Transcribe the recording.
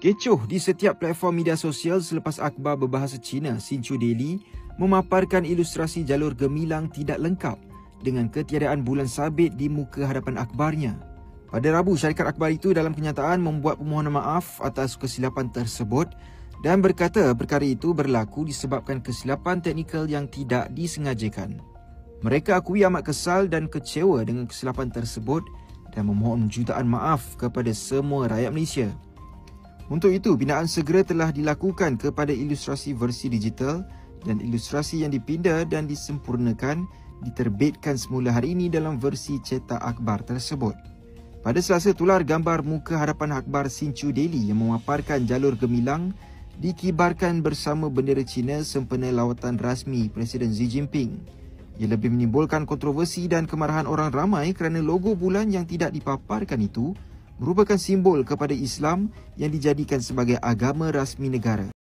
Kecoh di setiap platform media sosial selepas akhbar berbahasa Cina Xinchu Daily memaparkan ilustrasi jalur gemilang tidak lengkap dengan ketiadaan bulan sabit di muka hadapan akhbarnya. Pada Rabu, syarikat akhbar itu dalam kenyataan membuat permohonan maaf atas kesilapan tersebut dan berkata perkara itu berlaku disebabkan kesilapan teknikal yang tidak disengajakan. Mereka akui amat kesal dan kecewa dengan kesilapan tersebut dan memohon jutaan maaf kepada semua rakyat Malaysia. Untuk itu, binaan segera telah dilakukan kepada ilustrasi versi digital dan ilustrasi yang dipindah dan disempurnakan diterbitkan semula hari ini dalam versi cetak akhbar tersebut. Pada Selasa, tular gambar muka hadapan akhbar Xinchu Daily yang memaparkan jalur gemilang dikibarkan bersama bendera China sempena lawatan rasmi Presiden Xi Jinping. Ia lebih menimbulkan kontroversi dan kemarahan orang ramai kerana logo bulan yang tidak dipaparkan itu merupakan simbol kepada Islam yang dijadikan sebagai agama rasmi negara.